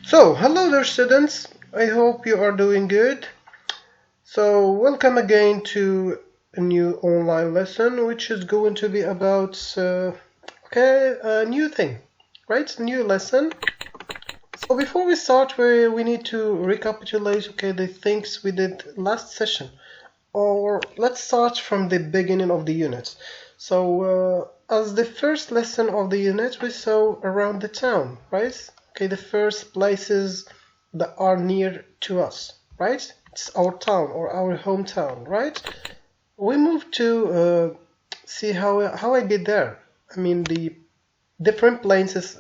So, hello there, students. I hope you are doing good. So, welcome again to a new online lesson, which is going to be about a new thing, right? New lesson. So, before we start, we need to recapitulate, the things we did last session, or let's start from the beginning of the unit. So, as the first lesson of the unit, we saw around the town, right? The first places that are near to us, right? It's our town or our hometown, right? We moved to see how I get there. I mean the different places,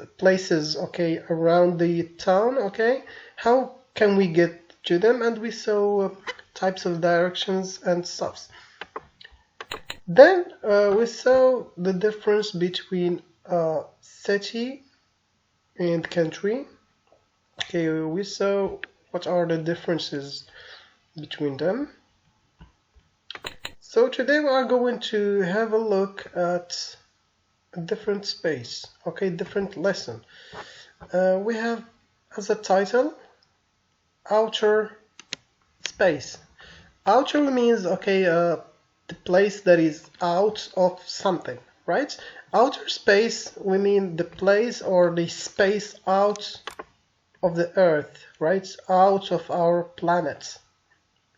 around the town, How can we get to them? And we saw types of directions and stuffs. Then we saw the difference between city and country. We saw what are the differences between them. So today we are going to have a look at a different space, different lesson. We have as a title, outer space. Outer means, the place that is out of something, right? Outer space, we mean the place or the space out of the Earth, right? Out of our planet.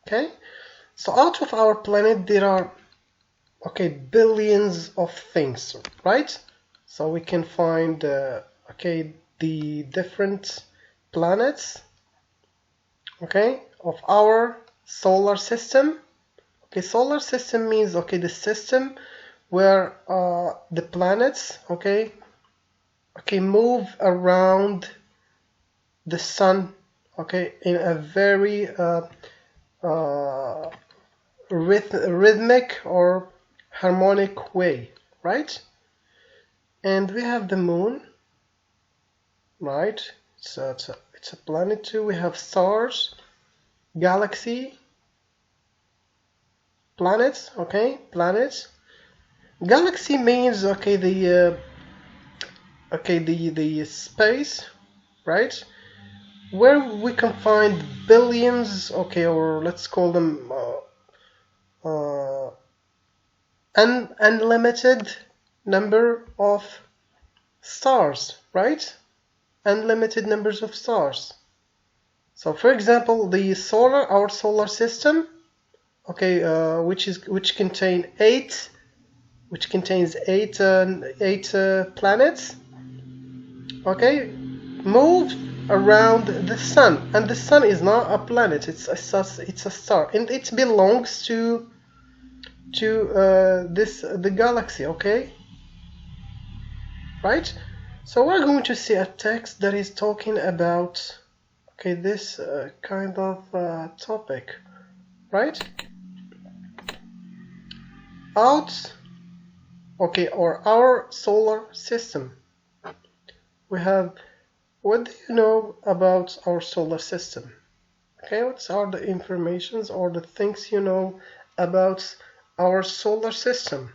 Okay? So out of our planet there are billions of things, right? So we can find the different planets, of our solar system. Solar system means the system where the planets move around the sun in a very rhythmic or harmonic way, right? And we have the moon, right? It's a planet too. We have stars, galaxy, planets, planets. Galaxy means the space, right? Where we can find billions, or let's call them unlimited number of stars, right? Unlimited numbers of stars. So, for example, our solar system, which contains eight planets, move around the sun, and the sun is not a planet; it's a star, and it belongs to the galaxy, right? So we're going to see a text that is talking about this kind of topic, right? Or our solar system. We have, what do you know about our solar system? What are the informations or the things you know about our solar system?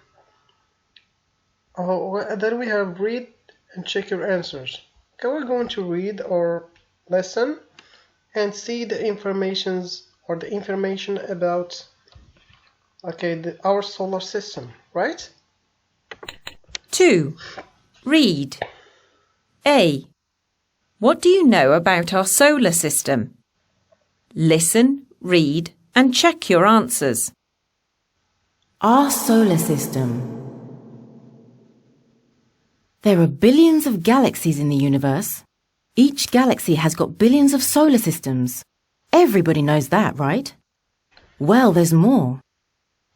Then we have read and check your answers. We're going to read our lesson and see the information about our solar system, right? 2. Read. A. What do you know about our solar system? Listen, read, and check your answers. Our solar system. There are billions of galaxies in the universe. Each galaxy has got billions of solar systems. Everybody knows that, right? Well, there's more.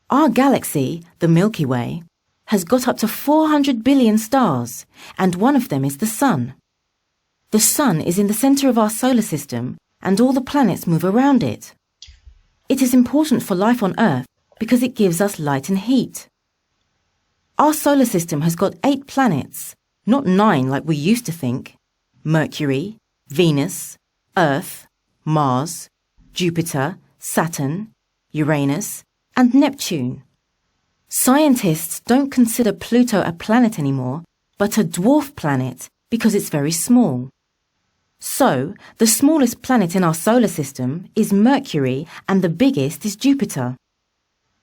Our galaxy, the Milky Way, has got up to 400 billion stars, and one of them is the Sun. The Sun is in the center of our solar system, and all the planets move around it. It is important for life on Earth because it gives us light and heat. Our solar system has got 8 planets, not 9 like we used to think. Mercury, Venus, Earth, Mars, Jupiter, Saturn, Uranus, and Neptune. Scientists don't consider Pluto a planet anymore, but a dwarf planet because it's very small. So, the smallest planet in our solar system is Mercury and the biggest is Jupiter.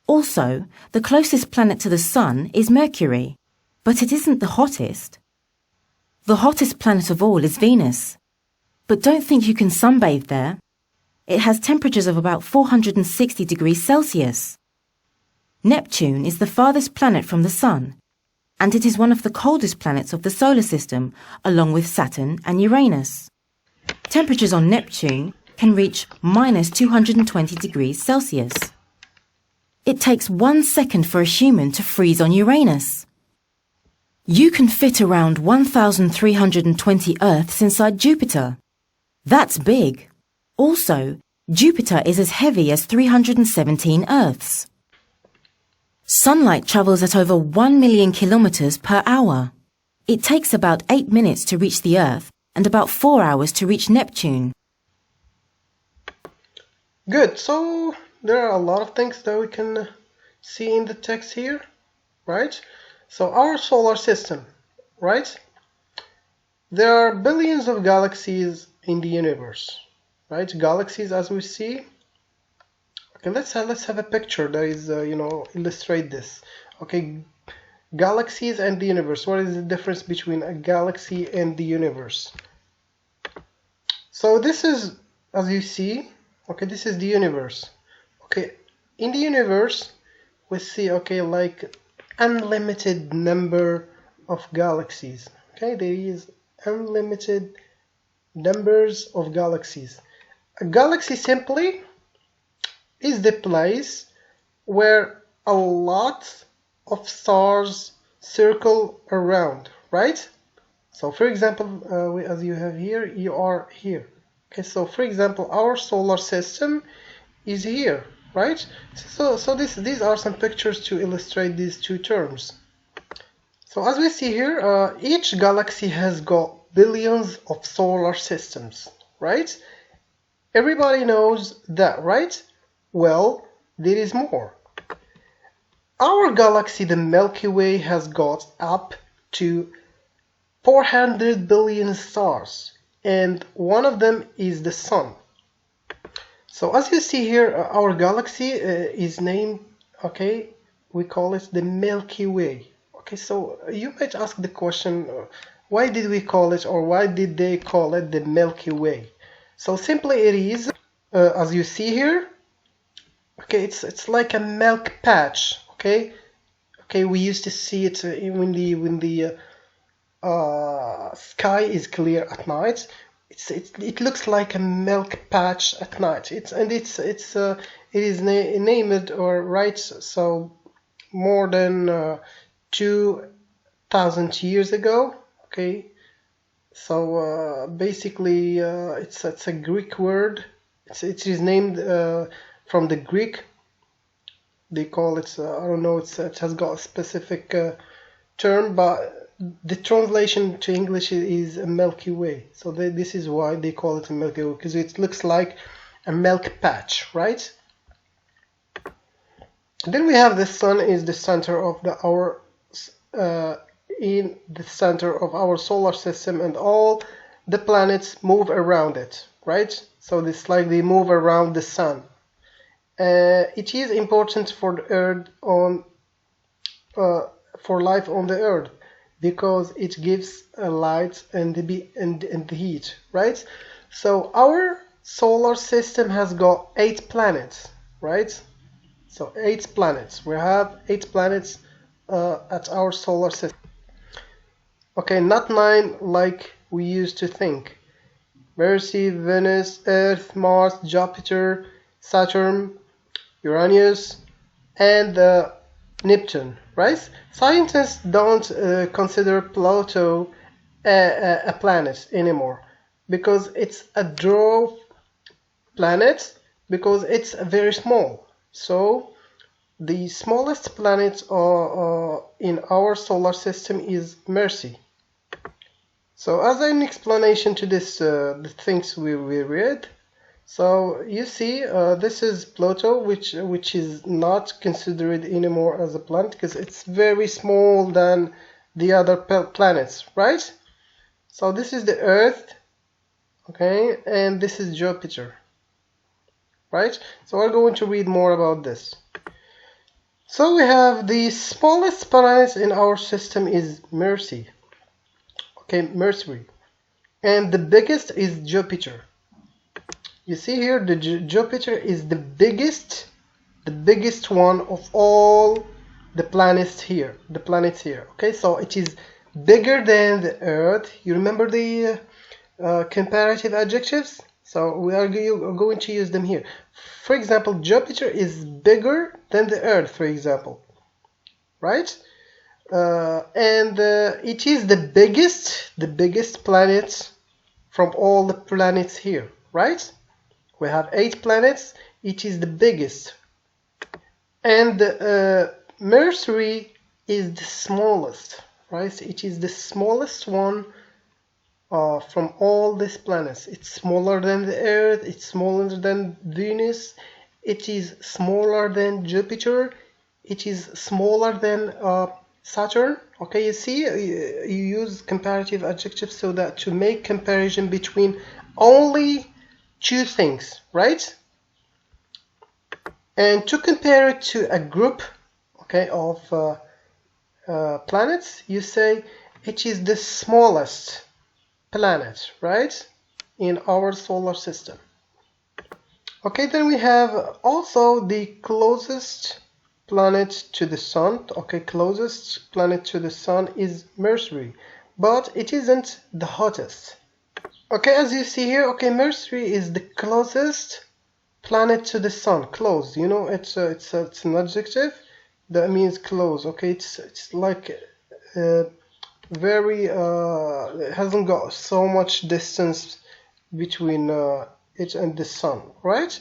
Also, the closest planet to the Sun is Mercury, but it isn't the hottest. The hottest planet of all is Venus. But don't think you can sunbathe there. It has temperatures of about 460 degrees Celsius. Neptune is the farthest planet from the Sun, and it is one of the coldest planets of the solar system, along with Saturn and Uranus. Temperatures on Neptune can reach minus 220 degrees Celsius. It takes 1 second for a human to freeze on Uranus. You can fit around 1,320 Earths inside Jupiter. That's big. Also, Jupiter is as heavy as 317 Earths. Sunlight travels at over 1 million kilometers per hour. It takes about 8 minutes to reach the Earth and about 4 hours to reach Neptune. Good, so there are a lot of things that we can see in the text here, right? So our solar system, right? There are billions of galaxies in the universe, right? Galaxies as we see. Okay, let's have a picture that is, illustrate this. Okay, galaxies and the universe. What is the difference between a galaxy and the universe? So this is, as you see, okay, this is the universe. Okay, in the universe, we see, okay, like unlimited number of galaxies. Okay, there is unlimited numbers of galaxies. A galaxy simply is the place where a lot of stars circle around, right? So for example, as you have here, you are here. Okay, so for example, our solar system is here, right? So these are some pictures to illustrate these two terms. So as we see here, each galaxy has got billions of solar systems, right? Everybody knows that, right? Well, there is more. Our galaxy, the Milky Way, has got up to 400 billion stars, and one of them is the Sun. So as you see here, our galaxy is named, okay, we call it the Milky Way. Okay, so you might ask the question, why did we call it, or why did they call it the Milky Way? So simply it is, as you see here, okay, it's like a milk patch. Okay, we used to see it when the sky is clear at night. It looks like a milk patch at night. It is named, or right, so more than 2,000 years ago. Okay, so basically it's a Greek word. It is named from the Greek. They call it, I don't know, it has got a specific term, but the translation to English is a Milky Way. So this is why they call it a Milky Way, because it looks like a milk patch, right? Then we have the Sun is the center of in the center of our solar system, and all the planets move around it, right? So this like they move around the Sun. It is important for the Earth for life on the Earth, because it gives light and the heat, right? So our solar system has got 8 planets, right? So 8 planets. We have 8 planets at our solar system. Okay, not 9 like we used to think. Mercury, Venus, Earth, Mars, Jupiter, Saturn, Uranus, and Neptune, right? Scientists don't consider Pluto a planet anymore, because it's a dwarf planet, because it's very small. So the smallest planet in our solar system is Mercury. So as an explanation to this, the things we read, so you see, this is Pluto, which is not considered anymore as a planet, because it's very small than the other planets, right? So this is the Earth, okay, and this is Jupiter, right? So we're going to read more about this. So we have the smallest planet in our system is Mercury, okay, Mercury, and the biggest is Jupiter. You see here, the Jupiter is the biggest one of all the planets here. Okay, so it is bigger than the Earth. You remember the comparative adjectives? So we are going to use them here. For example, Jupiter is bigger than the Earth, for example, right? And it is the biggest planet from all the planets here, right? We have 8 planets. It is the biggest. And Mercury is the smallest, right? It is the smallest one from all these planets. It's smaller than the Earth. It's smaller than Venus. It is smaller than Jupiter. It is smaller than Saturn. Okay, you see, you use comparative adjectives so that to make comparison between only 2 things, right? And to compare it to a group, okay, of planets, you say it is the smallest planet, right, in our solar system. Okay, then we have also the closest planet to the sun. Okay, closest planet to the sun is Mercury, but it isn't the hottest. Okay, as you see here, okay, Mercury is the closest planet to the sun. Close, you know, it's an adjective that means close. Okay, it's like very it hasn't got so much distance between it and the sun, right?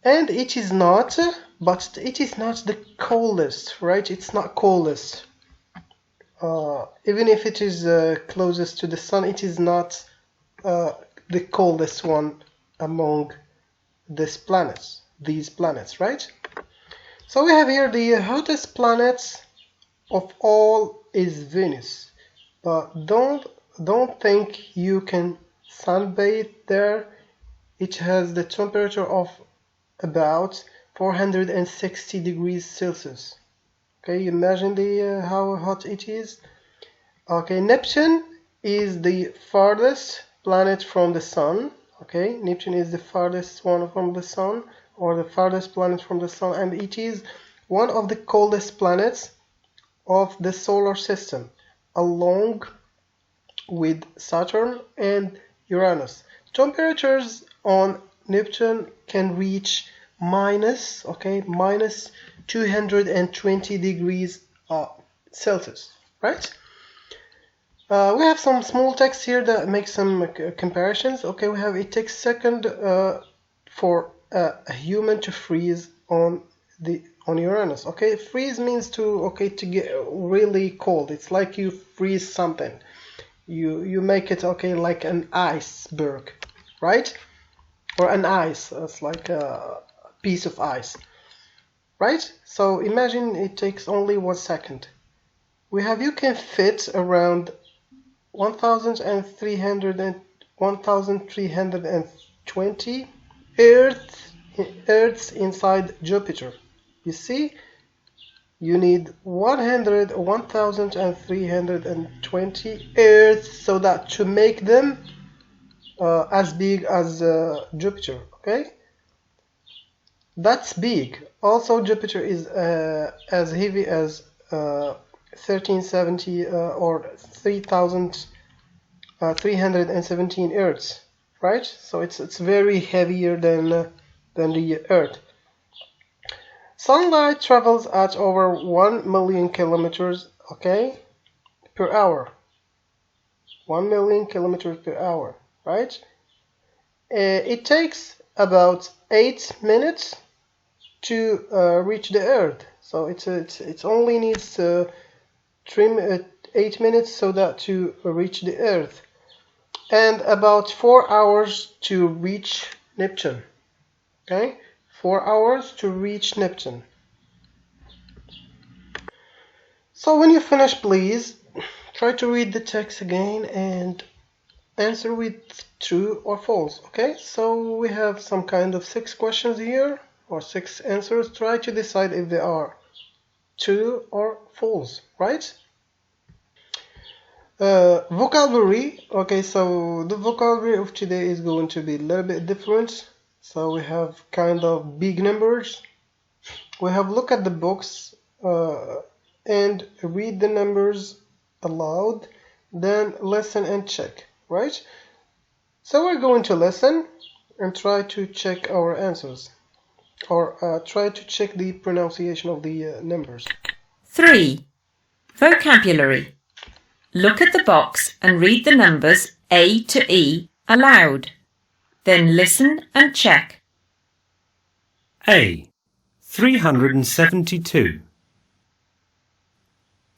And it is not, but it is not the coldest, right? It's not coldest. Even if it is closest to the sun, it is not the coldest one among these planets, right? So we have here the hottest planet of all is Venus, but don't think you can sunbathe there. It has the temperature of about 460 degrees Celsius. Okay, imagine the how hot it is. Okay, Neptune is the farthest planet from the sun. Okay, Neptune is the farthest one from the sun, or the farthest planet from the sun, and it is one of the coldest planets of the solar system, along with Saturn and Uranus. Temperatures on Neptune can reach minus 220 degrees Celsius, right? We have some small text here that makes some comparisons. Okay, we have it takes second for a human to freeze on Uranus. Okay, freeze means to get really cold. It's like you freeze something. You make it like an iceberg, right? Or an ice. It's like a piece of ice, right? So imagine it takes only 1 second. You can fit around 1,320 Earths inside Jupiter. You see, you need 1,320 Earths so that to make them as big as Jupiter. Okay, that's big. Also, Jupiter is as heavy as 1370 or 3,317 Earths, right? So it's very heavier than the Earth. Sunlight travels at over 1 million kilometers, per hour. 1 million kilometers per hour, right? It takes about 8 minutes to reach the Earth. So it only needs 8 minutes so that to reach the Earth, and about 4 hours to reach Neptune. Okay, 4 hours to reach Neptune. So when you finish, please try to read the text again and answer with true or false. Okay, so we have some kind of 6 questions here, or 6 answers. Try to decide if they are true or false, right? Vocabulary. Okay, so the vocabulary of today is going to be a little bit different. So we have kind of big numbers. We have look at the books and read the numbers aloud, then listen and check, right? So we're going to listen and try to check our answers, or try to check the pronunciation of the numbers. 3. Vocabulary. Look at the box and read the numbers A to E aloud. Then listen and check. A. 372.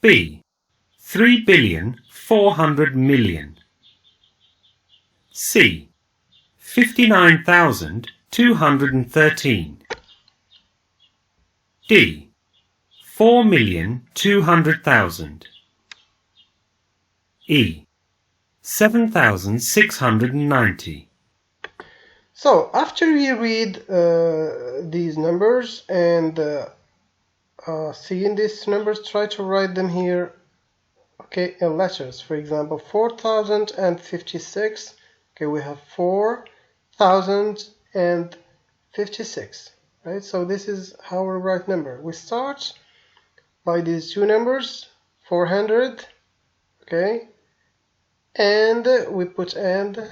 B. 3,400,000,000. C. 59,213. D. 4,200,000. E. 7,690. So after you read these numbers and seeing these numbers, try to write them here, okay, in letters. For example, 4,056. Okay, we have 4,056, right? So this is how we write number. We start by these two numbers, 400, okay, and we put and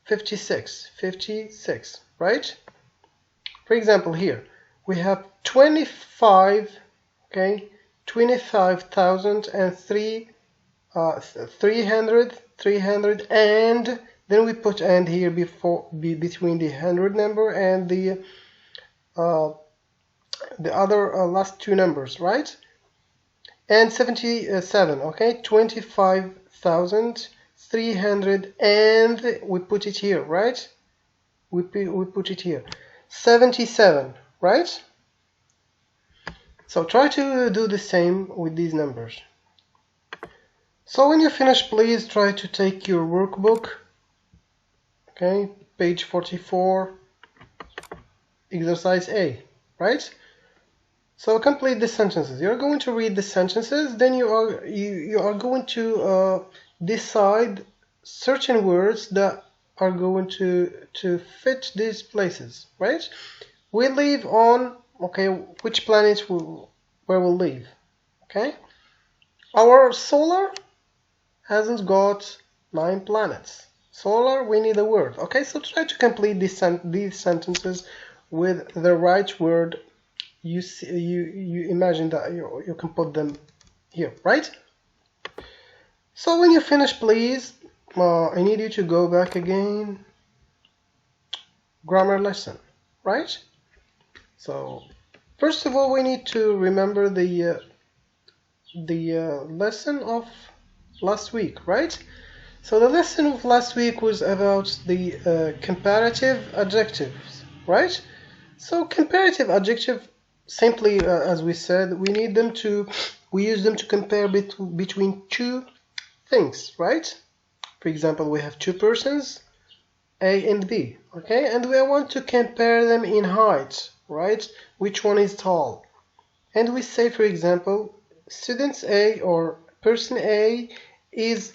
56, right? For example, here we have 25, okay, 25,003, 300, and then we put and here between the 100 number and the other last two numbers, right? And 77, okay, 25,300, and we put it here, right? We put it here, 77, right? So try to do the same with these numbers. So when you finish, please try to take your workbook, okay, page 44, exercise A, right? So complete the sentences. You're going to read the sentences, then you are going to decide certain words that are going to fit these places, right? We live on, okay, which planet where we'll live, okay? Our solar hasn't got 9 planets. Solar, we need a word, okay? So try to complete these sentences with the right word. You imagine that you can put them here, right? So when you finish, please, I need you to go back again. Grammar lesson, right? So first of all, we need to remember the lesson of last week, right? So the lesson of last week was about the comparative adjectives, right? So comparative adjective, simply as we said, we use them to compare between two things, right? For example, we have two persons, A and B, okay, and we want to compare them in height, right? Which one is tall? And we say, for example, student A or person A is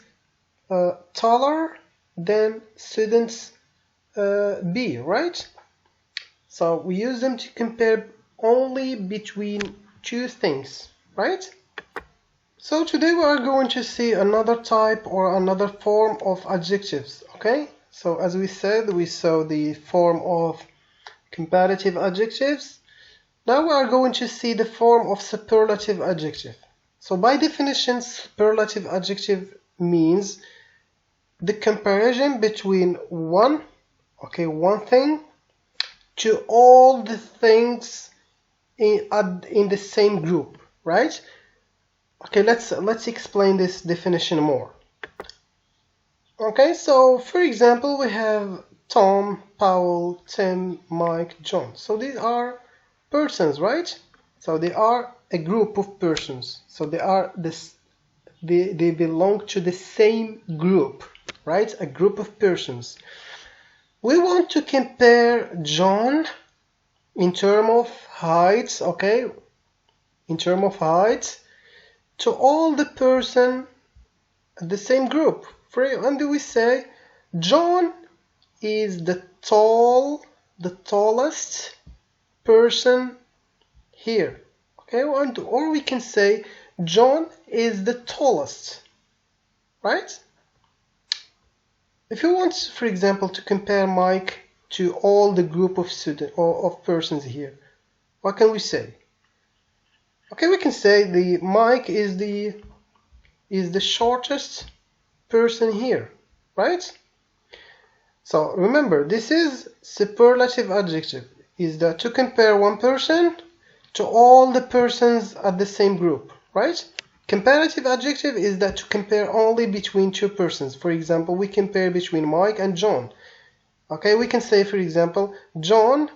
taller than student B, right? So we use them to compare only between two things, right? So today we are going to see another type or another form of adjectives, okay? So as we said, we saw the form of comparative adjectives. Now we are going to see the form of superlative adjective. So by definition, superlative adjective means the comparison between one thing to all the things in the same group, right? Okay, let's explain this definition more. Okay, so for example, we have Tom, Paul, Tim, Mike, John. So these are persons, right? So they are a group of persons. So they belong to the same group, right? A group of persons. We want to compare John in terms of height, okay? In terms of height to all the person at the same group. And we say John is the tallest person here, okay? Or we can say John is the tallest, right? If you want, for example, to compare Mike to all the group of students or of persons here, what can we say? Okay, we can say the Mike is the shortest person here, right? So remember, this is superlative adjective. Is that to compare one person to all the persons at the same group, right? Comparative adjective is that to compare only between two persons. For example, we compare between Mike and John. Okay, we can say, for example, John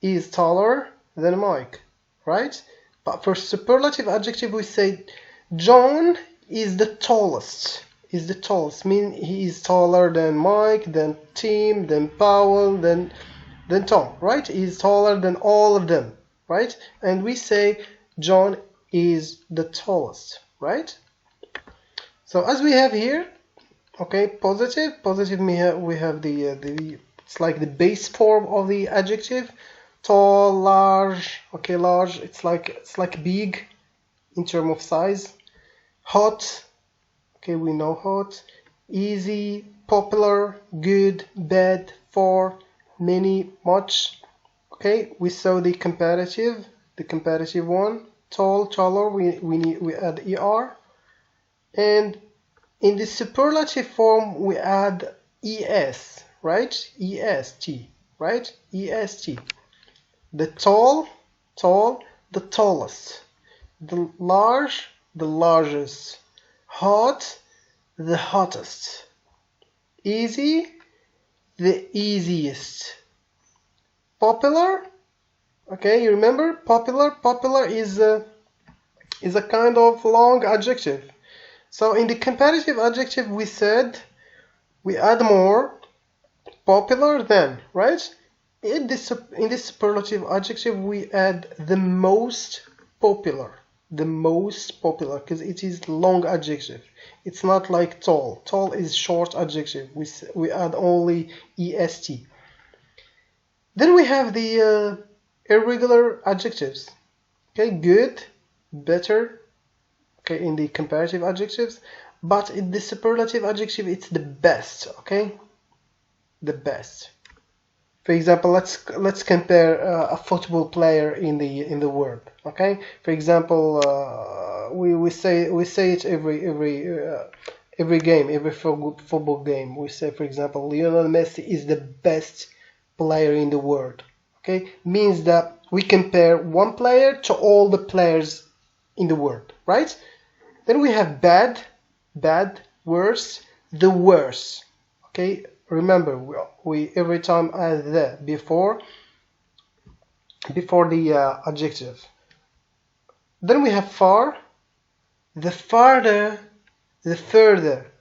is taller than Mike, right? But for superlative adjective, we say John is the tallest. Mean he is taller than Mike, than Tim, than Powell, than Tom, right? He is taller than all of them, right? And we say John is the tallest, right? So as we have here, okay, positive we have the it's like the base form of the adjective. Tall, large, okay, large, it's like big in terms of size. Hot, okay, we know hot. Easy, popular, good, bad, for, many, much. Okay, we saw the comparative one. Tall, taller, we add er. And in the superlative form we add es, right? Est, right? Est. The tall, the tallest. The large, the largest. Hot, the hottest. Easy, the easiest. Popular, okay, you remember popular is a kind of long adjective. So in the comparative adjective we said we add more popular than, right? In this superlative adjective we add the most popular, because it is long adjective. It's not like tall. Tall is short adjective. We add only est. Then we have the irregular adjectives. Okay, good, better. Okay, in the comparative adjectives, but in the superlative adjective, it's the best. Okay, the best. For example, let's compare a football player in the world. Okay, for example, we say it every game, every football game. We say, for example, Lionel Messi is the best player in the world. Okay, means that we compare one player to all the players in the world, right? Then we have bad, worse, the worst. Okay, remember we every time add the before the adjective. Then we have far, the farther, the further,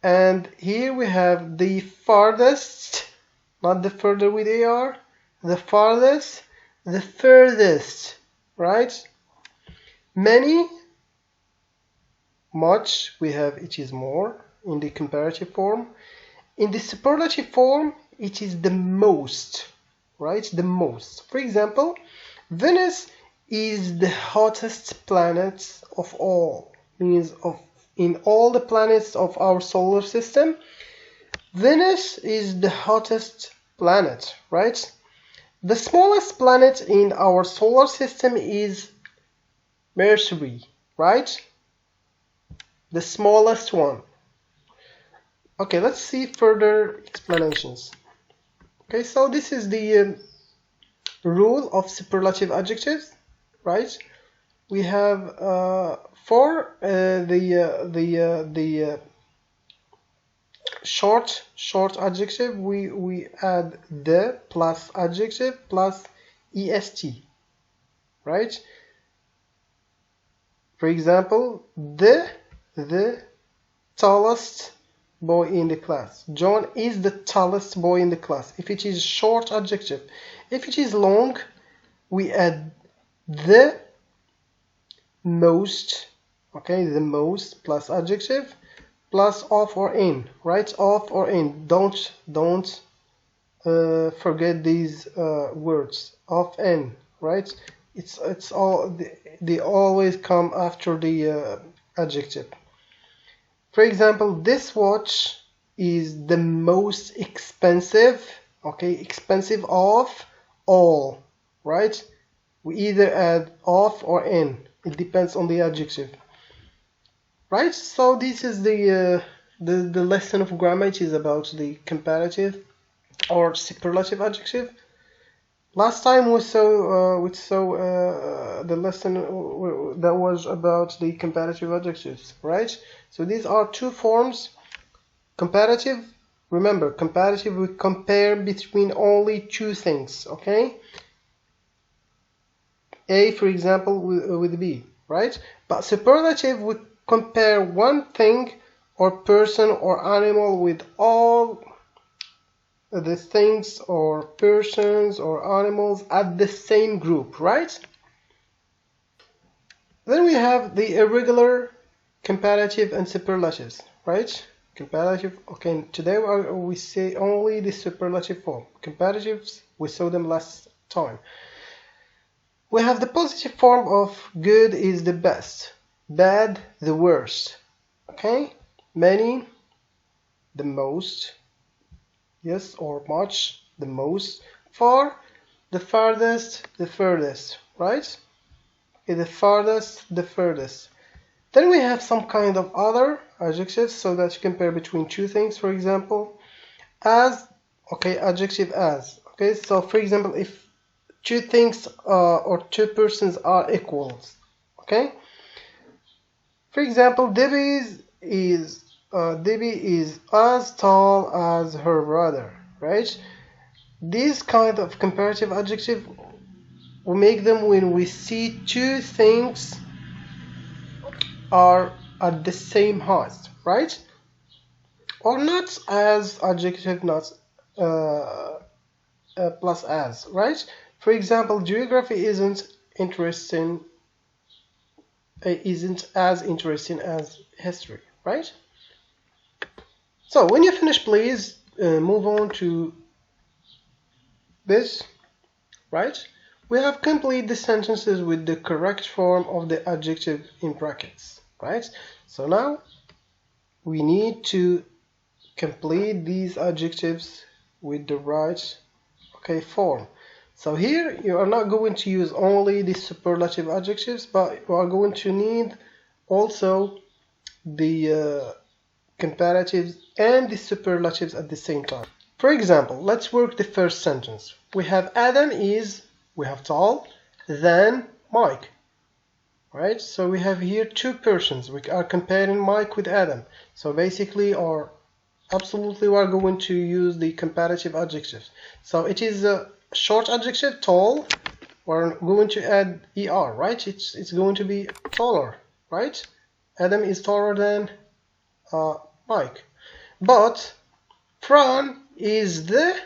and here we have the farthest, not the further with ar, the farthest, the furthest, right? Many, much, we have it is more in the comparative form. In the superlative form, it is the most, right? The most. For example, Venus is the hottest planet of all. Means in all the planets of our solar system, Venus is the hottest planet, right? The smallest planet in our solar system is Mercury, right? The smallest one. Okay, let's see further explanations. Okay, so this is the rule of superlative adjectives, right? We have for the short adjective, we add the plus adjective plus est, right? For example, the tallest boy in the class. John is the tallest boy in the class. If it is short, adjective. If it is long, we add the most, okay, the most plus adjective plus of or in, right? Of or in. Don't forget these words. Of, in, right? It's all they always come after the adjective. For example, this watch is the most expensive, okay, expensive of all, right? We either add of or in. It depends on the adjective, right? So this is the lesson of grammar. It is about the comparative or superlative adjective. Last time we saw the lesson that was about the comparative adjectives, right? So these are two forms. Comparative, remember, comparative, we compare between only two things, okay? A, for example, with B, right? But superlative, we compare one thing or person or animal with all the things or persons or animals at the same group, right? Then we have the irregular, comparative, and superlatives, right? Comparative, okay, today we say only the superlative form. Comparatives, we saw them last time. We have the positive form of good is the best, bad the worst, okay? Many, the most, yes, or much, the most, far, the farthest, the furthest, right? Okay, the farthest, the furthest. Then we have some kind of other adjectives so that you compare between two things. For example, as, okay, adjective as, okay? So for example, if two things or two persons are equals, okay? For example, Debbie is as tall as her brother, right? These kind of comparative adjective, we make them when we see two things are at the same height, right? Or not as adjective, not plus as, right? For example, geography isn't as interesting as history, right? So when you finish, please move on to this, right? We have complete the sentences with the correct form of the adjective in brackets, right? So now we need to complete these adjectives with the right, okay, form. So here you are not going to use only the superlative adjectives, but you are going to need also the comparatives and the superlatives at the same time. For example, let's work the first sentence. We have Adam is, we have tall, then Mike. Right? So we have here two persons. We are comparing Mike with Adam. So basically, or absolutely, we are going to use the comparative adjectives. So it is a short adjective, tall. We're going to add er, right? It's going to be taller, right? Adam is taller than Mike. But Fran is the,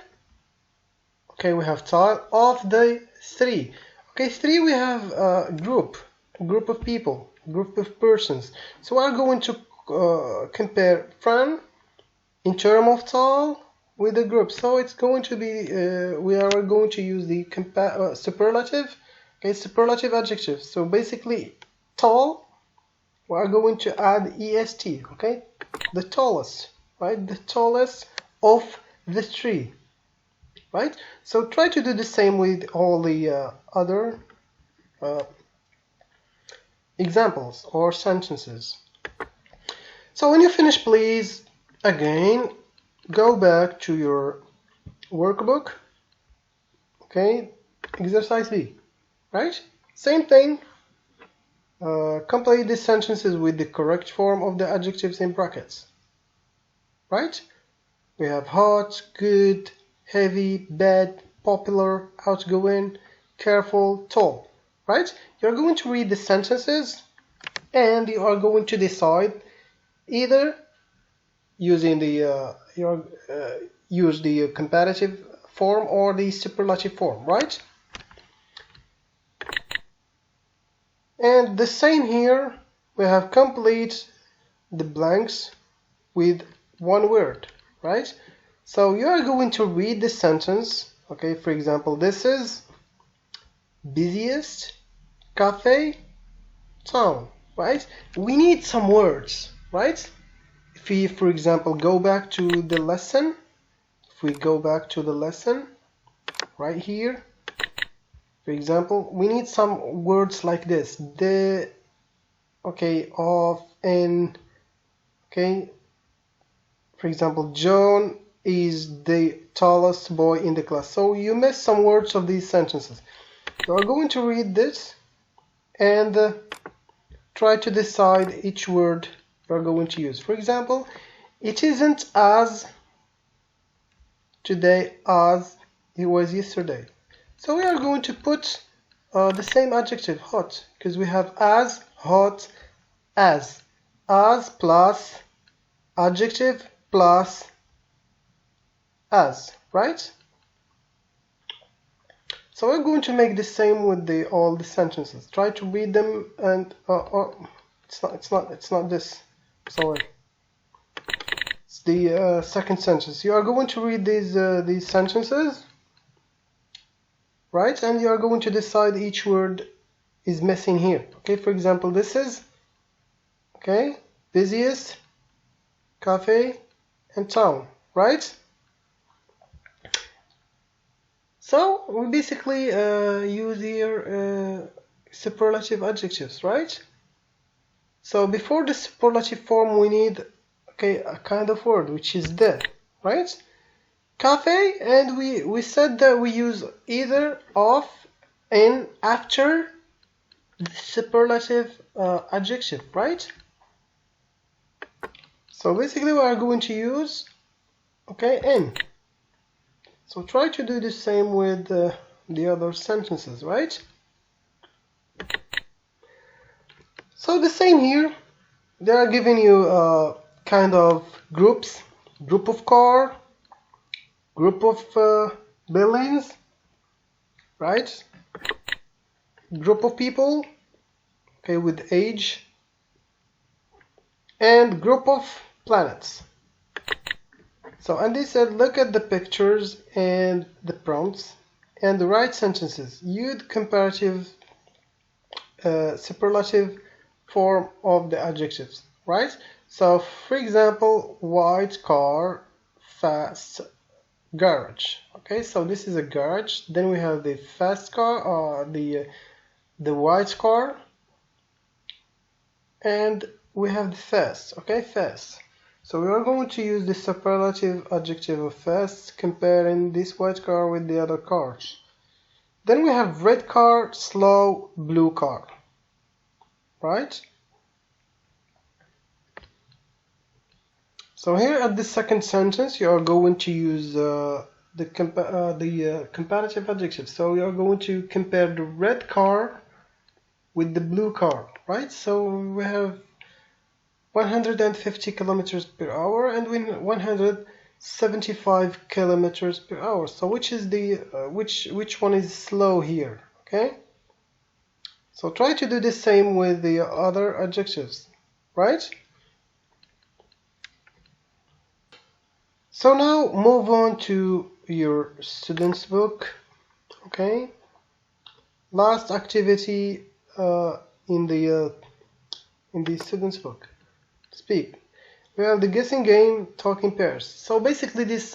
okay, we have tall of the three. Okay, three, we have a group of people, group of persons. So we are going to compare Fran in terms of tall with the group. So it's going to be, we are going to use the superlative, okay, superlative adjective. So basically, tall, we are going to add est, okay, the tallest, right, the tallest of the three, right? So try to do the same with all the other examples or sentences. So when you finish, please again go back to your workbook, okay, exercise B, right? Same thing, complete the sentences with the correct form of the adjectives in brackets, right? We have hot, good, heavy, bad, popular, outgoing, careful, tall, right? You're going to read the sentences and you are going to decide either using the use the comparative form or the superlative form, right? And the same here, we have complete the blanks with one word, right? So you are going to read the sentence. Okay, for example, this is busiest cafe town, right? We need some words, right? If we, for example, go back to the lesson, if we go back to the lesson right here, for example, we need some words like this. The, okay, of, and, okay, for example, John is the tallest boy in the class. So you miss some words of these sentences. You are going to read this and try to decide each word you are going to use. For example, it isn't as today as it was yesterday. So we are going to put the same adjective, hot, because we have as, hot, as plus adjective plus as, right? So we're going to make the same with all the sentences. Try to read them, and it's not this. Sorry, it's the second sentence. You are going to read these sentences, right? And you are going to decide each word is missing here. Okay, for example, this is, okay, busiest cafe and town, right? So we basically use here superlative adjectives, right? So before the superlative form we need, okay, a kind of word which is the, right? Cafe, and we said that we use either of, in, after the superlative adjective, right? So basically we are going to use, okay, in. So try to do the same with the other sentences, right? So the same here, they are giving you kind of groups, group of car, group of buildings, right? Group of people, okay, with age, and group of planets. So, and they said, look at the pictures and the prompts and the right sentences. Use comparative superlative form of the adjectives, right? So, for example, white car, fast garage. Okay, so this is a garage. Then we have the fast car, or the white car, and we have the fast. Okay, fast. So we are going to use the superlative adjective of fast, comparing this white car with the other cars. Then we have red car, slow, blue car, right? So here at the second sentence, you are going to use the comparative adjective. So you are going to compare the red car with the blue car, right? So we have 150 kilometers per hour and 175 kilometers per hour. So which is the which one is slow here? Okay. So try to do the same with the other adjectives, right? So now move on to your student's book. Okay. Last activity in the student's book. Speak. We have the guessing game, talking pairs. So basically this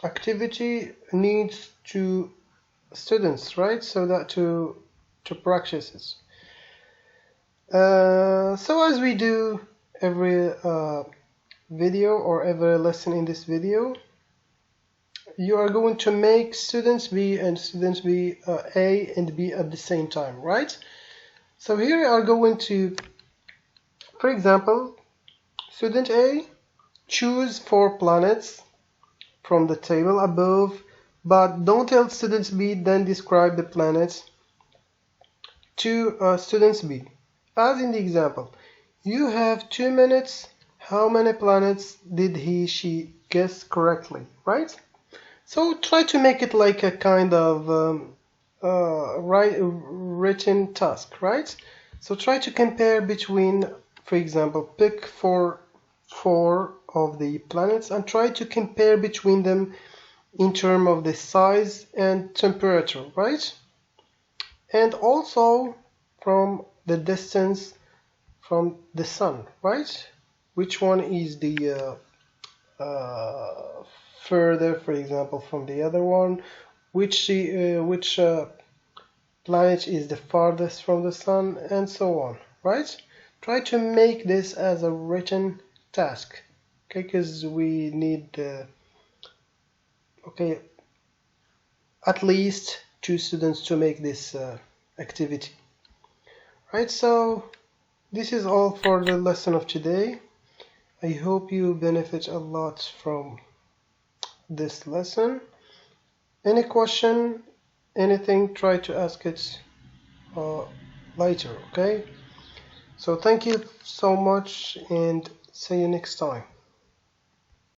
activity needs two students, right? So that to practice it. So as we do every video or every lesson in this video, you are going to make students B and students B A and B at the same time, right? So here we are going to, for example, student A, choose 4 planets from the table above, but don't tell students B, then describe the planets to students B. As in the example, You have 2 minutes. How many planets did she guess correctly, right? So try to make it like a kind of written task, right? So try to compare between, for example, pick four of the planets and try to compare between them in terms of the size and temperature, right? And also from the distance from the sun, right? Which one is the further, for example, from the other one? Which planet is the farthest from the sun, and so on, right? Try to make this as a written task, okay? Because we need, okay, at least 2 students to make this activity, right? So this is all for the lesson of today. I hope you benefit a lot from this lesson. Any question, anything, try to ask it later, okay? So thank you so much and see you next time.